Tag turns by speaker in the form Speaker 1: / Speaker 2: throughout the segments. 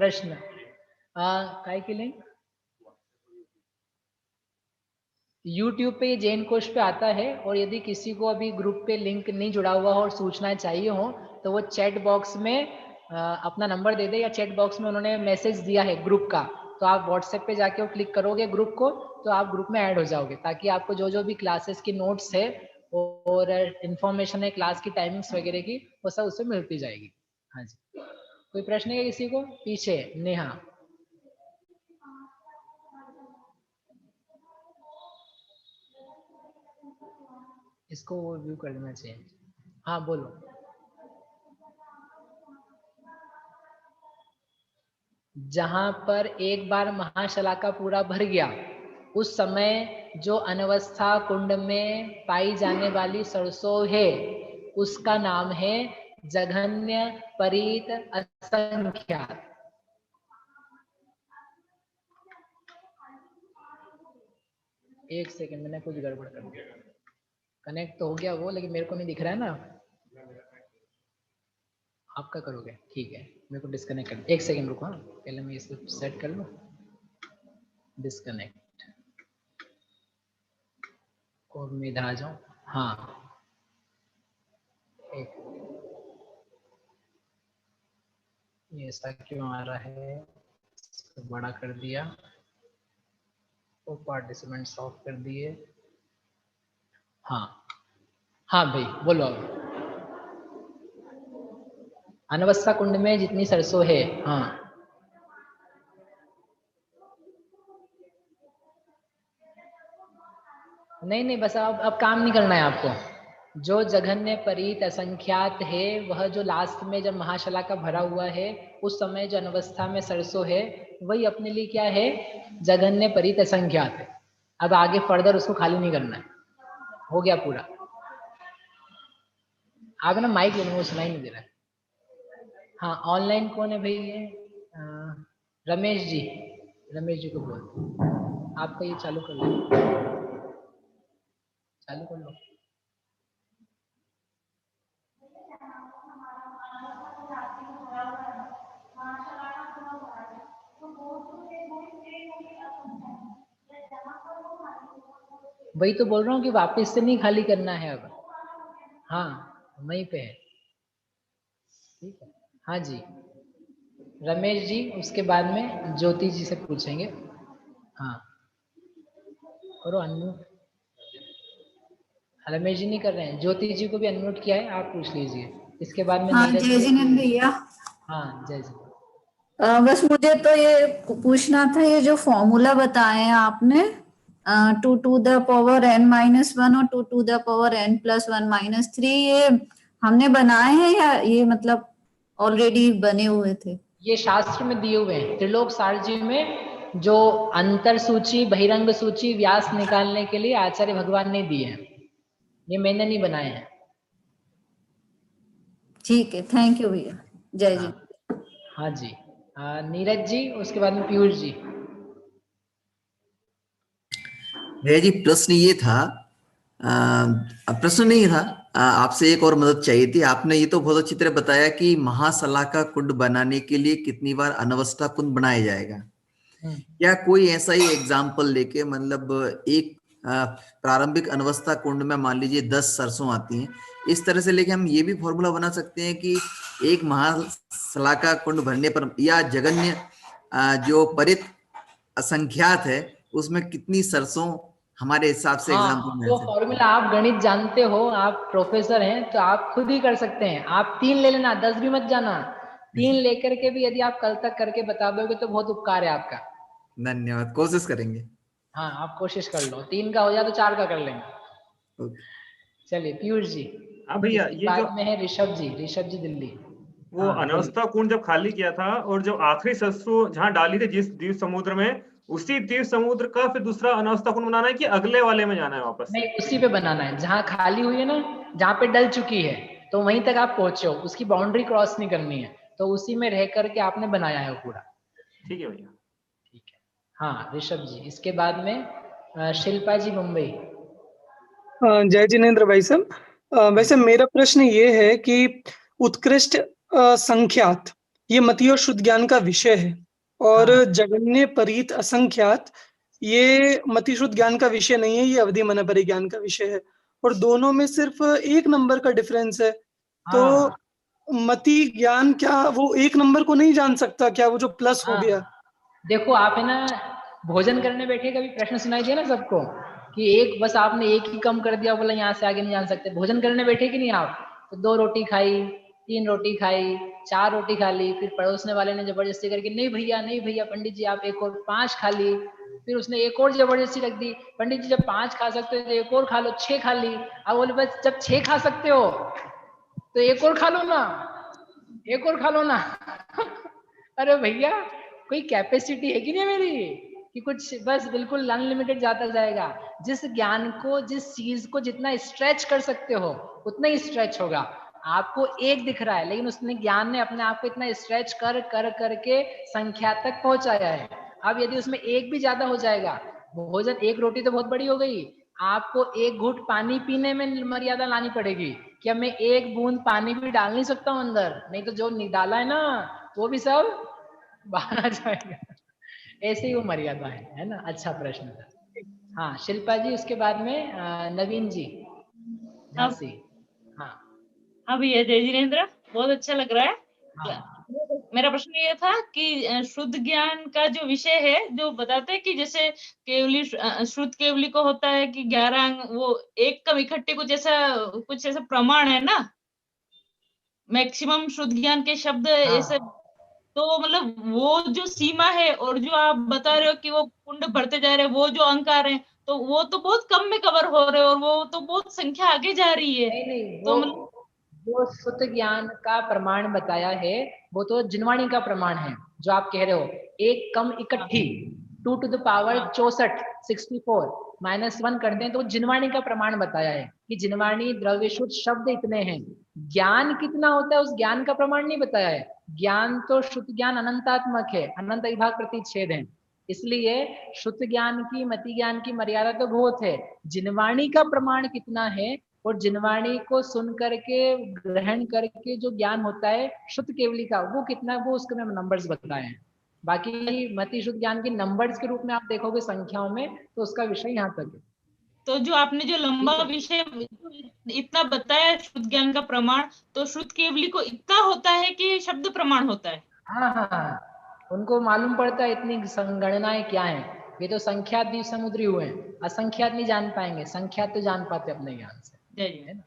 Speaker 1: प्रश्न काय के लिंक YouTube पे, ये जैन कोश पे आता है। और यदि किसी को अभी ग्रुप पे लिंक नहीं जुड़ा हुआ हो और सूचनाएं चाहिए हो तो वो चैट बॉक्स में अपना नंबर दे दे, या चैट बॉक्स में उन्होंने मैसेज दिया है ग्रुप का, तो आप व्हाट्सएप पे जाके वो क्लिक करोगे ग्रुप को, तो आप ग्रुप में ऐड हो जाओगे, ताकि आपको जो जो भी क्लासेस की नोट्स है और इन्फॉर्मेशन है क्लास की टाइमिंग्स वगैरह की, वो सब उससे मिलती जाएगी। हाँ जी, कोई प्रश्न है किसी को? पीछे नेहा। इसको व्यू कर देना चाहिए। हाँ बोलो। जहां पर एक बार महाशलाका पूरा भर गया, उस समय जो अनवस्था कुंड में पाई जाने वाली सरसों है, उसका नाम है जघन्य परीत असंख्यात। एक सेकंड, मैंने कुछ गड़बड़ कर दिया। कनेक्ट तो हो गया वो, लेकिन मेरे को नहीं दिख रहा है ना। आपका करोगे? ठीक है, मेरे को डिस्कनेक्ट कर, एक सेकंड रुको। हाँ, पहले मैं इसे सेट कर लूँ। डिस्कनेक्ट, और मैं इधर आ जाऊँ। हाँ, एक ये ऐसा क्यों आ रहा है? इसको बड़ा कर दिया, वो पार्टिसिपेंट्स ऑफ कर दिए। हाँ हाँ भाई बोलो। अब अनवस्था कुंड में जितनी सरसों है, हाँ नहीं नहीं, बस अब काम नहीं करना है आपको। जो जघन्य परीत असंख्यात है, वह जो लास्ट में जब महाशला का भरा हुआ है, उस समय जो अनवस्था में सरसों है, वही अपने लिए क्या है? जघन्य परीत असंख्यात है। अब आगे फर्दर उसको खाली नहीं करना है। हो गया पूरा। आप ना माइक लेने को सुनाई नहीं दे रहा है। हाँ, ऑनलाइन कौन है भाई? ये रमेश जी। रमेश जी को बोल, आपका ये चालू कर लो, चालू कर लो। वही तो बोल रहा हूँ कि वापस से नहीं खाली करना है अब। हाँ वहीं पे है। ठीक है, हाँ जी रमेश जी, उसके बाद में ज्योति जी से पूछेंगे। हाँ करो अनम्यूट। रमेश जी नहीं कर रहे हैं, ज्योति जी को भी अनम्यूट किया है, आप पूछ लीजिए। इसके बाद में
Speaker 2: हाँ,
Speaker 1: नीरज
Speaker 2: जय जिनेन्द्र भैया।
Speaker 1: हाँ जय जी।
Speaker 2: बस मुझे तो ये पूछना था, ये जो फॉर्मूला बताए हैं आपने, 2^n-1 और 2^n+1-3, ये हमने बनाए हैं या ये मतलब ऑलरेडी बने हुए थे?
Speaker 1: ये शास्त्र में दिए हुए हैं। त्रिलोक सारजी में जो अंतर सूची, बहिरंग सूची, व्यास निकालने के लिए आचार्य भगवान ने दिए हैं, ये मैंने नहीं बनाए हैं।
Speaker 2: ठीक है, थैंक यू भैया। जय जी।
Speaker 1: हाँ जी, नीरज जी, उसके बाद में पीयूष जी।
Speaker 3: भैया जी प्रश्न ये था, प्रश्न नहीं था, आपसे एक और मदद चाहिए थी। आपने ये तो बहुत अच्छी तरह बताया कि महासलाका कुंड बनाने के लिए कितनी बार अनवस्था कुंड बनाया जाएगा। क्या कोई ऐसा ही एग्जाम्पल लेके, मतलब एक प्रारंभिक अनवस्था कुंड में मान लीजिए 10 सरसों आती हैं, इस तरह से लेके हम ये भी फॉर्मूला बना सकते हैं कि एक महासलाका कुंड भरने पर या जघन्य जो परित असंख्यात है उसमें कितनी सरसों हमारे हिसाब से एग्जाम्पल में
Speaker 1: वो
Speaker 3: है।
Speaker 1: फॉर्मूला आप गणित जानते हो, आप प्रोफेसर हैं, तो आप खुद ही कर सकते हैं। आप 3 ले लेना, 10 भी मत जाना। 3 लेकर के भी यदि आप कल तक करके बता दोगे तो बहुत उपकार है आपका।
Speaker 3: धन्यवाद, कोशिश करेंगे।
Speaker 1: हाँ आप कोशिश कर लो, 3 का हो जाए तो 4 का कर लेंगे। चलिए पीयूष जी।
Speaker 4: हाँ भैया, ये
Speaker 1: बाद
Speaker 4: जो
Speaker 1: में है ऋषभ जी, ऋषभ जी दिल्ली।
Speaker 4: वो अनवस्था कुंड जब खाली किया था और जब आखिरी सरसों जहाँ डाली थी जिस द्वीप समुद्र में, उसी द्वीप समुद्र का फिर दूसरा अनवस्था कुंड बनाना है कि अगले वाले में जाना है वापस?
Speaker 1: नहीं, उसी पे बनाना है जहाँ खाली हुई है ना, जहाँ पे डल चुकी है, तो वहीं तक आप पहुंचे हो, उसकी बाउंड्री क्रॉस नहीं करनी है, तो उसी में रह करके आपने बनाया है पूरा।
Speaker 4: ठीक है भैया।
Speaker 1: ठीक है, हाँ ऋषभ जी। इसके बाद में शिल्पा जी मुंबई।
Speaker 5: जय जिनेन्द्र भाई साहब। वैसे मेरा प्रश्न ये है कि उत्कृष्ट संख्यात ये मति और शुद्ध ज्ञान का विषय है, और
Speaker 1: हाँ।
Speaker 5: जगन्य परीत असंख्यात ये मति शुद्ध ज्ञान का विषय नहीं है, ये अवधि मन परिज्ञान का विषय है, और दोनों में सिर्फ 1 नंबर का डिफरेंस है। तो
Speaker 1: हाँ
Speaker 5: मति ज्ञान क्या वो 1 नंबर को नहीं जान सकता क्या, वो जो प्लस हो
Speaker 1: हाँ
Speaker 5: गया?
Speaker 1: देखो, आप है ना भोजन करने बैठे कभी प्रश्न सुनाई दिया ना सबको कि एक बस आपने एक ही कम कर दिया, बोला यहाँ से आगे नहीं जान सकते। भोजन करने बैठे कि नहीं आप, तो 2 रोटी खाई, 3 रोटी खाई, 4 रोटी खा ली, फिर पड़ोसने वाले ने जबरदस्ती करके नहीं भैया नहीं भैया पंडित जी आप एक और 5 खा ली, फिर उसने एक और जबरदस्ती रख दी, पंडित जी जब 5 खा सकते हो तो एक और खा लो, 6 खा ली। अब बोले बस जब 6 खा सकते हो तो एक और खा लो ना, एक और खा लो ना। अरे भैया कोई कैपेसिटी है कि नहीं मेरी कि कुछ बस बिल्कुल अनलिमिटेड जाता जाएगा। जिस ज्ञान को, जिस चीज को जितना स्ट्रेच कर सकते हो उतना ही स्ट्रेच होगा। आपको एक दिख रहा है, लेकिन उसने ज्ञान ने अपने आप को इतना स्ट्रेच कर कर करके संख्या तक पहुंचाया है। अब यदि उसमें एक भी ज्यादा हो जाएगा, भोजन, एक रोटी तो बहुत बड़ी हो गई, आपको एक घूंट पानी पीने में मर्यादा लानी पड़ेगी कि अब मैं एक बूंद पानी भी डाल नहीं सकता हूँ अंदर, नहीं तो जो डाला है ना वो भी सब बाहर आ जाएगा। ऐसे ही वो मर्यादा है ना। अच्छा प्रश्न था। हाँ शिल्पा जी, उसके बाद में नवीन जी झांसी। हाँ
Speaker 6: हाँ भैया, जय जिनेन्द्र, बहुत अच्छा लग रहा है।
Speaker 1: हाँ
Speaker 6: मेरा प्रश्न ये था कि शुद्ध ज्ञान का जो विषय है, जो बताते हैं कि जैसे केवली, शुद्ध केवली को होता है कि 11 अंग, वो एक कम इकट्ठे कुछ ऐसा प्रमाण है ना, मैक्सिमम शुद्ध ज्ञान के शब्द ऐसे।
Speaker 1: हाँ
Speaker 6: तो मतलब वो जो सीमा है, और जो आप बता रहे हो कि वो कुंड भरते जा रहे हैं, वो जो अंक आ रहे हैं, तो वो तो बहुत कम में कवर हो रहे हैं, और वो तो बहुत संख्या आगे जा रही है।
Speaker 1: नहीं नहीं,
Speaker 6: तो
Speaker 1: वो
Speaker 6: मतलब
Speaker 1: जो शुद्ध ज्ञान का प्रमाण बताया है वो तो जिनवाणी का प्रमाण है। जो आप कह रहे हो एक कम
Speaker 6: हाँ,
Speaker 1: इकट्ठी 2 to the power
Speaker 6: हाँ,
Speaker 1: 64 -1 करते हैं तो जिनवाणी का प्रमाण बताया है कि जिनवाणी द्रव्य शुद्ध शब्द इतने हैं। ज्ञान कितना होता है उस ज्ञान का प्रमाण नहीं बताया है। ज्ञान तो शुद्ध ज्ञान अनंतात्मक है, अनंत विभाग प्रतिच्छेद है, इसलिए शुद्ध ज्ञान की, मति ज्ञान की मर्यादा तो बहुत है। जिनवाणी का प्रमाण कितना है और जिनवाणी को सुन करके, ग्रहण करके जो ज्ञान होता है शुद्ध केवली का, वो कितना, वो उसके में नंबर्स बताए हैं। बाकी मति शुद्ध ज्ञान के नंबर्स के रूप में आप देखोगे संख्याओं में, तो उसका विषय यहाँ तक है।
Speaker 6: तो जो आपने जो लंबा
Speaker 1: ठीक है।
Speaker 6: विषय इतना बताया शुद्ध ज्ञान का प्रमाण, तो शुद्ध केवली को इतना होता है कि शब्द प्रमाण होता है?
Speaker 1: हाँ हाँ हाँ, उनको मालूम पड़ता है इतनी संगणनाएं क्या है। ये तो संख्यात द्वीप समुद्री हुए हैं, असंख्यात नहीं जान पाएंगे, संख्यात तो जान पाते अपने ज्ञान से, है ना।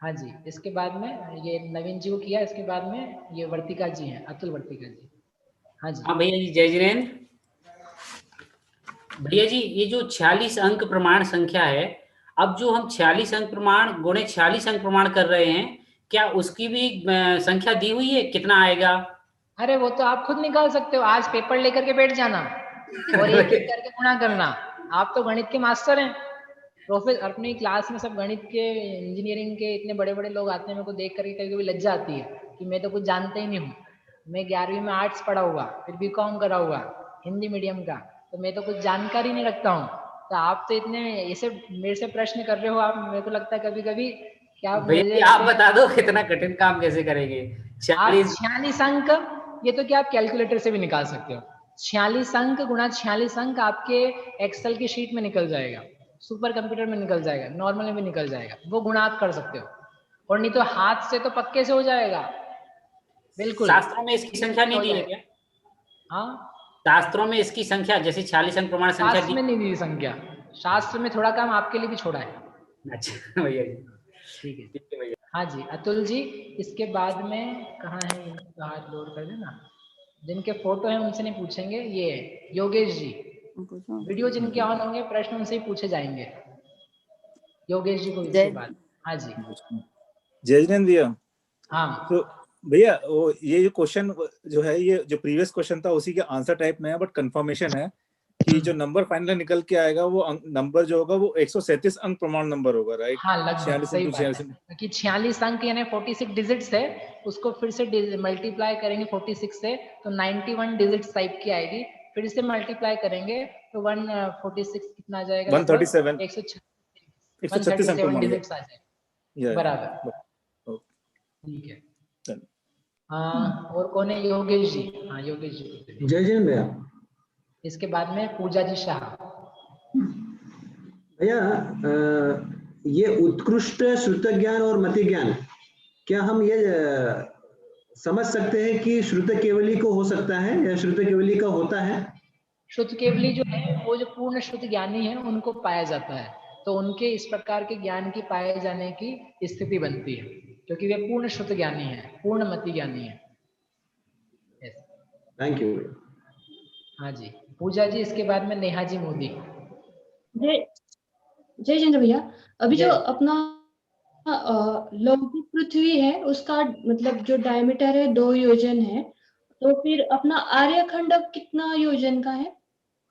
Speaker 1: हाँ जी, इसके बाद में ये नवीन जी को किया, इसके बाद में ये वर्तिका जी हैं, अतुल वर्तिका जी। हाँ जी।
Speaker 7: हाँ भैया जी, जय जिनेन्द्र। भैया जी, ये जो 46 अंक प्रमाण संख्या है, अब जो हम 46 अंक प्रमाण गुणे 46 अंक प्रमाण कर रहे हैं, क्या उसकी भी संख्या दी हुई है, कितना आएगा?
Speaker 1: अरे वो तो आप खुद निकाल सकते हो, आज पेपर लेकर के बैठ जाना और एक एक करके गुणा करना। आप तो गणित के मास्टर हैं। प्रोफेसर अपनी क्लास में सब गणित के, इंजीनियरिंग के इतने बड़े बड़े लोग आते हैं, मेरे को देख करके कभी कभी लज्जा आती है कि मैं तो कुछ जानते ही नहीं हूँ। मैं 11वीं में आर्ट्स पढ़ा हुआ, फिर बीकॉम करा हुआ हिंदी मीडियम का, तो मैं तो कुछ जानकारी नहीं रखता हूँ। तो आप तो इतने ऐसे मेरे से प्रश्न कर रहे हो, आप, मेरे को लगता है कभी कभी क्या
Speaker 7: भैया जी, आप बता दो कितना कठिन काम कैसे करेंगे?
Speaker 1: 46 अंक, ये तो क्या आप कैलकुलेटर से भी निकाल सकते हो। 46 अंक गुणा 46 अंक आपके एक्सेल की शीट में निकल जाएगा, सुपर कंप्यूटर में निकल जाएगा, नॉर्मल में भी निकल जाएगा, वो गुणा आप कर सकते हो। और नहीं तो हाथ से तो पक्के से हो जाएगा, बिल्कुल।
Speaker 7: शास्त्रों में इसकी संख्या नहीं दी है क्या?
Speaker 1: हाँ,
Speaker 7: शास्त्रों में इसकी संख्या, जैसे 46 अंक प्रमाण संख्या
Speaker 1: शास्त्र में नहीं दी संख्या, शास्त्र में थोड़ा काम आपके लिए भी छोड़ा है।
Speaker 7: अच्छा भैया जी,
Speaker 1: ठीक है।
Speaker 7: ठीक है भैया।
Speaker 1: हाँ जी अतुल जी, इसके बाद में कहाँ है, इनका हाथ लोड कर देना, जिनके फोटो हैं उनसे नहीं पूछेंगे। ये योगेश जी, वीडियो जिनके ऑन होंगे प्रश्न उनसे ही पूछे जाएंगे। योगेश जी को इसके बाद। हाँ जी।
Speaker 8: जय जिनेन्द्र भैया।
Speaker 1: हाँ
Speaker 8: तो भैया वो ये जो क्वेश्चन जो है, ये जो प्रीवियस क्वेश्चन था उसी के आंसर टाइप में है, बट कंफर्मेशन है कि जो नंबर फाइनल निकल के आएगा वो नंबर जो होगा वो 137 अंक प्रमाण नंबर होगा, राइट?
Speaker 1: हाँ लगभग सही बात है कि 46 अंक यानी 46 डिजिट्स है, उसको फिर से मल्टीप्लाई करेंगे 46 से तो 91 डिजिट्स टाइप की आएगी, फिर से मल्टीप्लाई करेंगे तो 146 कितना आ जाएगा,
Speaker 8: 137
Speaker 1: 136
Speaker 8: अंक प्रमाण
Speaker 1: डिजिट्स आ जाएगा, बराबर।
Speaker 8: ओके
Speaker 1: ठीक है। हाँ, और कौन है? योगेश जी। हाँ, योगेश जी।
Speaker 9: जय जैन भैया।
Speaker 1: इसके बाद में पूजा जी शाह।
Speaker 9: भैया ये उत्कृष्ट श्रुत ज्ञान और मति ज्ञान, क्या हम ये समझ सकते हैं कि श्रुत केवली को हो सकता है या श्रुत केवली का होता है?
Speaker 1: श्रुत केवली जो है वो जो पूर्ण श्रुत ज्ञानी है उनको पाया जाता है, तो उनके इस प्रकार के ज्ञान की पाए जाने की स्थिति बनती है, क्योंकि वे पूर्ण श्रुत ज्ञानी है, पूर्ण मति ज्ञानी है।
Speaker 9: Thank you.
Speaker 1: हाँ जी, पूजा जी। इसके बाद में नेहा जी मोदी।
Speaker 10: जय जिंद्र भैया, अभी जो अपना लौकिक पृथ्वी है उसका मतलब जो डायमीटर है 2 योजन है, तो फिर अपना आर्यखंड कितना योजन का है?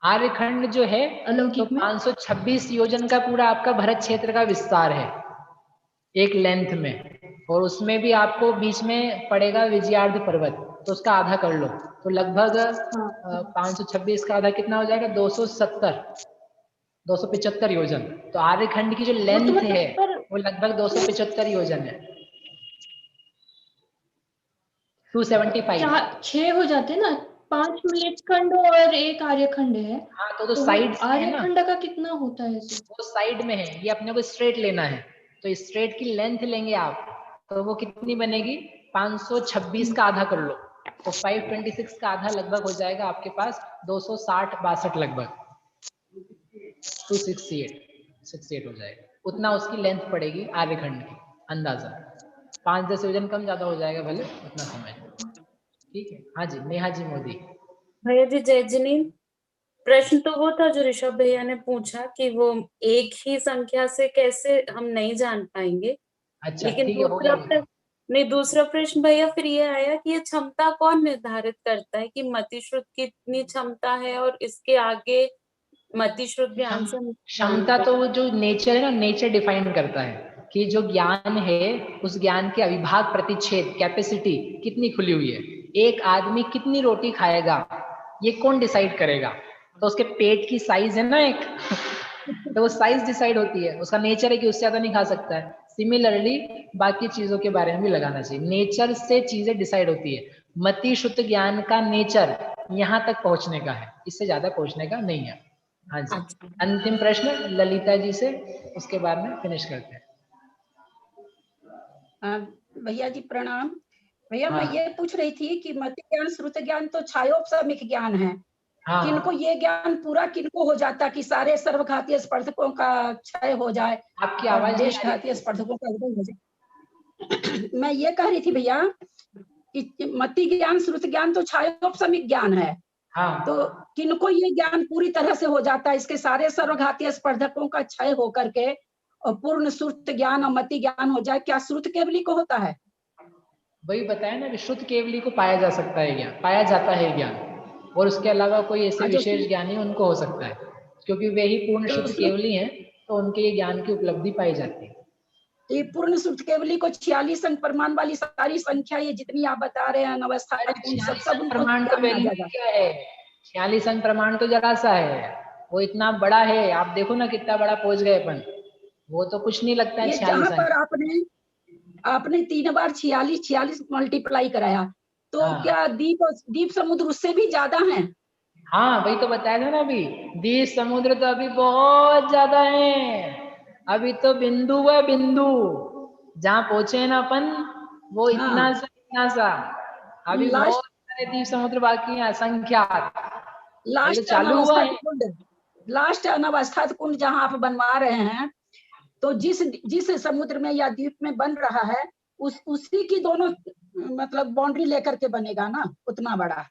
Speaker 1: आर्यखंड जो है
Speaker 10: अलौकिक
Speaker 1: तो 526 योजन का पूरा आपका भरत क्षेत्र का विस्तार है एक लेंथ में, और उसमें भी आपको बीच में पड़ेगा विजयार्ध पर्वत, तो उसका आधा कर लो तो लगभग 526 का आधा कितना हो जाएगा? 275 योजन। तो आर्यखंड की जो लेंथ है वो लगभग 275 योजन है। 275।
Speaker 10: 6 हो जाते ना, 5 मिलित खंड और 1 आर्यखंड है।
Speaker 1: हाँ, तो साइड
Speaker 10: आर्यखंड का कितना होता है?
Speaker 1: वो साइड में है, ये अपने को स्ट्रेट लेना है, तो स्ट्रेट की लेंथ लेंगे आप, तो वो कितनी बनेगी? 526 का आधा कर लो तो 526 का आधा लगभग हो जाएगा आपके पास 260-62 लगभग 268 हो जाएगा, उतना उसकी लेंथ पड़ेगी आर्यखंड की। अंदाजा 5-10 योजन कम ज्यादा हो जाएगा, भले उतना समझ। ठीक है। हाँ जी, नेहा जी मोदी।
Speaker 11: भैया जी जय जिनी। प्रश्न तो वो था जो ऋषभ भैया ने पूछा कि वो एक ही संख्या से कैसे हम नहीं जान पाएंगे।
Speaker 1: अच्छा,
Speaker 11: लेकिन दूसरा प्रश्न भैया फिर ये आया कि ये क्षमता कौन निर्धारित करता है कि मतिश्रुत की इतनी क्षमता है और इसके आगे मतिश्रुत ज्ञान से
Speaker 1: क्षमता तो वो जो नेचर है ना, नेचर डिफाइन करता है कि जो ज्ञान है उस ज्ञान के अविभाग प्रतिच्छेद कैपेसिटी कितनी खुली हुई है। एक आदमी कितनी रोटी खाएगा ये कौन डिसाइड करेगा? तो उसके पेट की साइज है ना एक तो वो साइज डिसाइड होती है, उसका नेचर है कि उससे ज्यादा नहीं खा सकता है। सिमिलरली बाकी चीजों के बारे में भी लगाना चाहिए, नेचर से चीजें डिसाइड होती है। मति शुद्ध ज्ञान का नेचर यहाँ तक पहुंचने का है, इससे ज्यादा पहुंचने का नहीं है। हाँ जी, अंतिम प्रश्न ललिता जी से, उसके बाद में फिनिश करते हैं।
Speaker 12: भैया जी प्रणाम। भैया मैं ये पूछ रही थी कि मति ज्ञान श्रुत ज्ञान तो छायोपसामिक ज्ञान है, किनको ये ज्ञान पूरा किनको हो जाता कि सारे सर्वघातीय स्पर्धकों का क्षय हो जाए,
Speaker 1: आपकी आवाज
Speaker 12: देशघातीय स्पर्धकों का उदय हो जाए। मैं ये कह रही थी भैया कि मति ज्ञान श्रुत ज्ञान तो छायोपसामिक ज्ञान है, तो किनको ये ज्ञान पूरी तरह से हो जाता है, इसके सारे सर्वघातीय स्पर्धकों का क्षय होकर के और पूर्ण श्रुत ज्ञान और मति ज्ञान हो जाए, क्या श्रुत केवली को होता है?
Speaker 1: वही बताया ना कि श्रुत केवली को पाया जा सकता है ज्ञान, पाया जाता है ज्ञान, और उसके अलावा कोई ऐसे विशेष ज्ञानी उनको हो सकता है, क्योंकि वे ही पूर्ण श्रुत केवली हैं, तो उनके ये ज्ञान की उपलब्धि पाई जाती है।
Speaker 12: ये पूर्ण श्रुत केवली को 46 अंक प्रमाण वाली सारी संख्या ये जितनी आप बता रहे हैं अवस्था सब
Speaker 1: प्रमाण तो क्या है? 46 अंक प्रमाण तो जरा सा है, वो इतना बड़ा है, आप देखो ना कितना बड़ा पहुंच गए अपन, वो तो कुछ नहीं लगता है। 46
Speaker 12: अंक आपने 3 बार 46 मल्टीप्लाई कराया, तो क्या दीप समुद्र उससे भी ज्यादा हैं?
Speaker 1: हाँ, वही तो बताया था ना अभी, दीप समुद्र तो अभी बहुत ज्यादा है, अभी तो बिंदु है, बिंदु जहाँ पहुंचे हैं ना अपन वो इतना सा, अभी बहुत सारे दीप समुद्र बाकी हैं, असंख्यात।
Speaker 12: लास्ट अनवस्थित कुंड जहाँ आप बनवा रहे हैं, तो जिस समुद्र में या द्वीप में बन रहा है उसी की दोनों मतलब बाउंड्री लेकर के बनेगा ना, उतना बड़ा।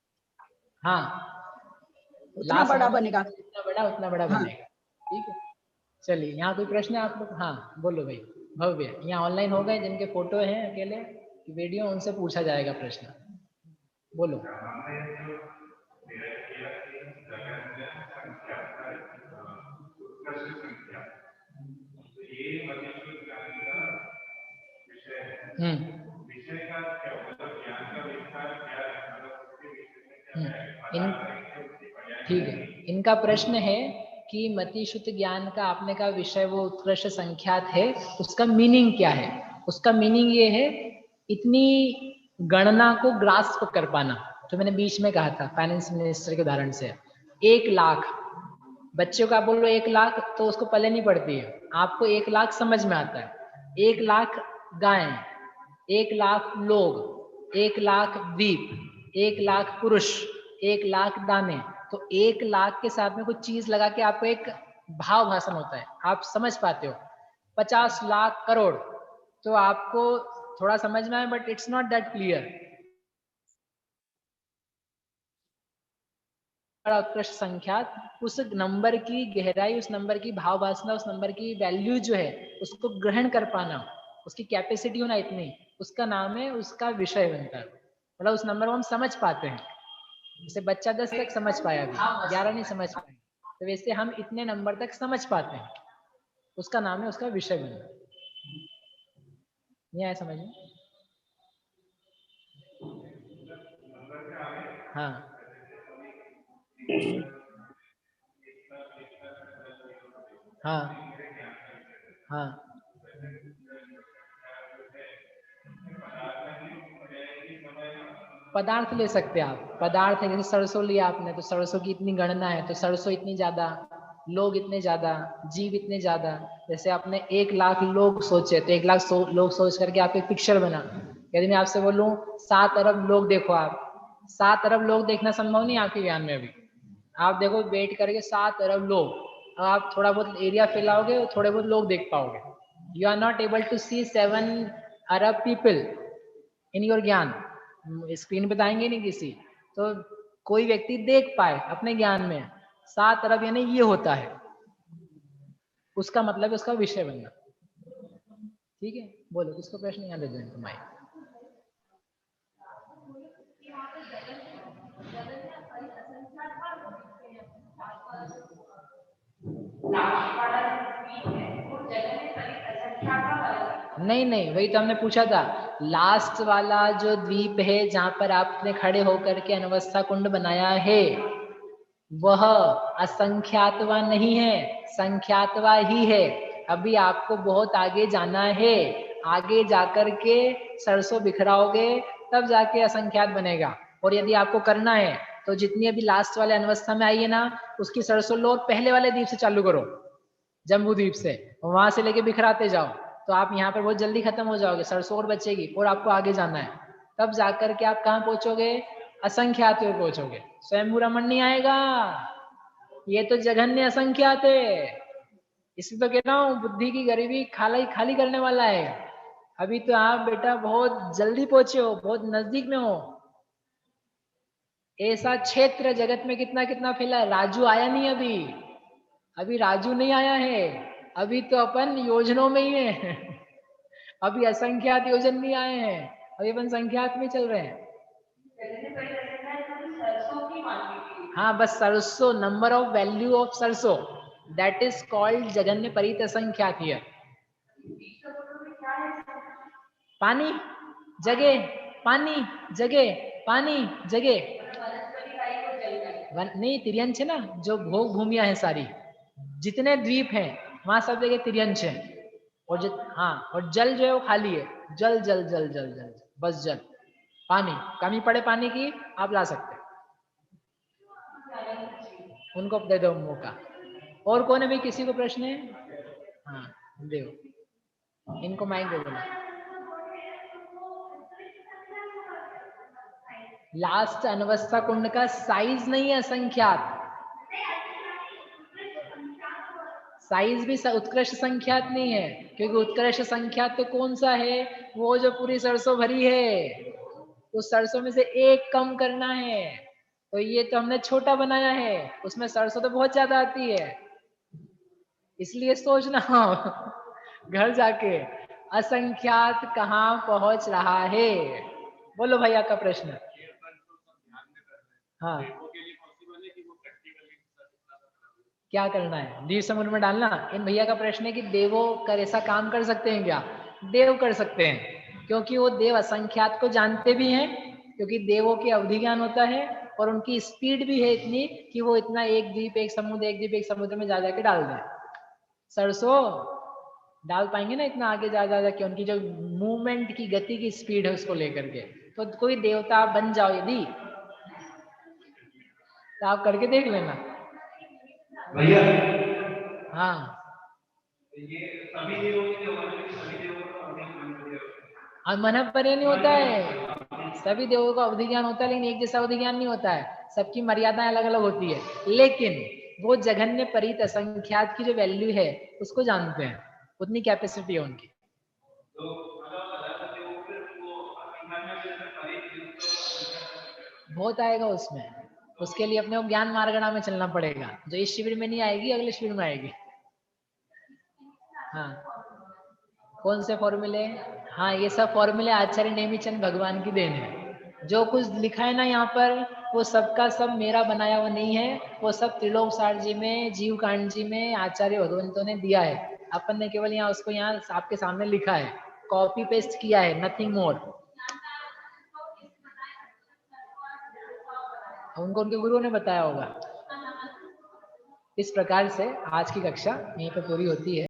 Speaker 1: हाँ,
Speaker 12: उतना बड़ा बनेगा,
Speaker 1: उतना बड़ा बनेगा। ठीक है, चलिए यहाँ कोई प्रश्न है आप लोग? हाँ बोलो भाई भव्य, यहाँ ऑनलाइन हो गए जिनके फोटो हैं अकेले वीडियो, उनसे पूछा जाएगा प्रश्न, बोलो। ठीक है, इनका प्रश्न है कि मति शुद्ध ज्ञान का आपने कहा विषय वो उत्कृष्ट संख्यात है, उसका मीनिंग क्या है? उसका मीनिंग ये है, इतनी गणना को ग्रास्प कर पाना, जो मैंने बीच में कहा था फाइनेंस मिनिस्टर के उदाहरण से। 1 लाख बच्चों का बोलो 1 लाख तो उसको पहले नहीं पड़ती है, आपको 1 लाख समझ में आता है। 1 लाख गायें, 1 लाख लोग, 1 लाख द्वीप, 1 लाख पुरुष, 1 लाख दाने। तो 1 लाख के साथ में कुछ चीज लगा के आपको एक भाव भाषण होता है, आप समझ पाते हो। 50 लाख करोड़ तो आपको थोड़ा समझ में आए, but it's not that clear. उत्कृष्ट संख्यात उस नंबर की गहराई, उस नंबर की भाव भाषा, उस नंबर की वैल्यू जो है उसको ग्रहण कर पाना, उसकी कैपेसिटी होना इतनी, उसका नाम है, उसका विषय बनता है। मतलब उस नंबर को हम समझ पाते हैं। जैसे बच्चा 10 तक समझ पाया, अभी 11 नहीं समझ पाए, तो वैसे हम इतने नंबर तक समझ पाते हैं, उसका नाम है, उसका विषय बनना। नहीं आया समझ में? हाँ हाँ हाँ पदार्थ ले सकते हैं आप। पदार्थ है, जैसे सरसों लिया आपने, तो सरसों की इतनी गणना है, तो सरसों इतनी ज्यादा, लोग इतने ज्यादा, जीव इतने ज्यादा। जैसे आपने 1 लाख लोग सोचे, तो 1 लाख लोग सोच करके आप एक पिक्चर बना। यदि मैं आपसे बोलूं 7 अरब लोग देखो, आप 7 अरब लोग देखना संभव नहीं आपके ज्ञान में। अभी आप देखो बैठ करके 7 अरब लोग, अब आप थोड़ा बहुत एरिया फैलाओगे, थोड़े बहुत लोग देख पाओगे। You are not able to see 7 अरब पीपल इन योर ज्ञान। स्क्रीन पे आएंगे नहीं किसी, तो कोई व्यक्ति देख पाए अपने ज्ञान में 7 अरब यानी ये होता है, उसका मतलब है उसका विषय बनना। ठीक है, बोलो किसको प्रश्न याद है? तुम्हारे नहीं नहीं, वही तो हमने पूछा था। लास्ट वाला जो द्वीप है जहां पर आपने खड़े होकर के अनवस्था कुंड बनाया है, वह असंख्यातवा नहीं है, संख्यातवा ही है। अभी आपको बहुत आगे जाना है, आगे जाकर के सरसों बिखराओगे तब जाके असंख्यात बनेगा। और यदि आपको करना है तो जितनी अभी लास्ट वाले अनवस्था में आई है ना, उसकी सरसों लो, पहले वाले द्वीप से चालू करो, जम्बू द्वीप से, वहां से लेके बिखराते जाओ, तो आप यहाँ पर बहुत जल्दी खत्म हो जाओगे, सरसों और बचेगी, और आपको आगे जाना है। तब जाकर के आप कहाँ पहुंचोगे? असंख्यात में पहुंचोगे। स्वयं रमन नहीं आएगा, ये तो जघन्य असंख्यात है। इसलिए तो कह रहा हूँ बुद्धि की गरीबी खाली करने वाला है। अभी तो आप बेटा बहुत जल्दी पहुंचे हो, बहुत नजदीक में हो। ऐसा क्षेत्र जगत में कितना कितना फैला है। राजू आया नहीं अभी राजू नहीं आया है, अभी तो अपन योजनों में ही है। अभी असंख्यात योजन नहीं आए हैं, अभी अपन संख्यात में चल रहे हैं। हाँ बस सरसों, नंबर ऑफ वैल्यू ऑफ सरसों, दैट इज कॉल्ड जगन्य परित असंख्यात हियर। पानी जगह, पानी जगह, पानी जगह नहीं, तिर्यंश है ना, जो भोग भूमिया है सारी, जितने द्वीप हैं वहां सब जगह तिर्यंश है। और हाँ, और जल जो है वो खाली है, जल जल जल जल जल, बस जल। पानी, कमी पड़े पानी की आप ला सकते, उनको दे दो मौका। और कौन है भाई, किसी को प्रश्न है? हाँ दो, इनको माइक दे देना। लास्ट अनवस्था कुंड का साइज नहीं है असंख्यात, साइज भी उत्कृष्ट संख्यात नहीं है, क्योंकि उत्कृष्ट संख्यात तो कौन सा है? वो जो पूरी सरसों भरी है, उस सरसों में से एक कम करना है। तो ये तो हमने छोटा बनाया है, उसमें सरसों तो बहुत ज्यादा आती है। इसलिए सोचना घर जाके असंख्यात कहाँ पहुंच रहा है। बोलो भैया का प्रश्न। हाँ क्या करना है? द्वीप समुद्र में डालना। इन भैया का प्रश्न है कि देवों कर ऐसा काम कर सकते हैं क्या? देव कर सकते हैं, क्योंकि वो देव असंख्यात को जानते भी हैं, क्योंकि देवों की अवधि ज्ञान होता है, और उनकी स्पीड भी है इतनी कि वो इतना एक द्वीप एक समुद्र, एक द्वीप एक समुद्र में जा जाके डाल दें। सरसों डाल पाएंगे ना इतना आगे जा जा के, उनकी जो मूवमेंट की गति की स्पीड है उसको लेकर के। तो कोई देवता आप बन जाओ यदि, तो आप करके देख लेना
Speaker 13: भैया।
Speaker 1: हाँ,
Speaker 13: ये सभी देवों के
Speaker 1: मन पर नहीं होता है, सभी देवों का अवधि ज्ञान होता है, लेकिन एक जैसा अवधि ज्ञान नहीं होता है, सबकी मर्यादाएं अलग अलग होती है, लेकिन वो जघन्य परित असंख्यात की जो वैल्यू है उसको जानते हैं, उतनी कैपेसिटी है उनकी। बहुत आएगा उसमें, उसके लिए अपने को ज्ञान मार्गणा में चलना पड़ेगा, जो इस शिविर में नहीं आएगी अगले शिविर में आएगी। हाँ, कौन से फॉर्मूले? हाँ, ये सब फॉर्मूले आचार्य नेमिचंद भगवान की देन है। जो कुछ लिखा है ना यहाँ पर, वो सबका सब मेरा बनाया हुआ नहीं है, वो सब त्रिलोकसार जी में, जीव कांड जी में आचार्य भगवंतों ने दिया है। अपन ने केवल यहाँ उसको यहाँ आपके सामने लिखा है, कॉपी पेस्ट किया है, नथिंग मोर। उनको उनके गुरुओं ने बताया होगा। इस प्रकार से आज की कक्षा यहीं पे पूरी होती है।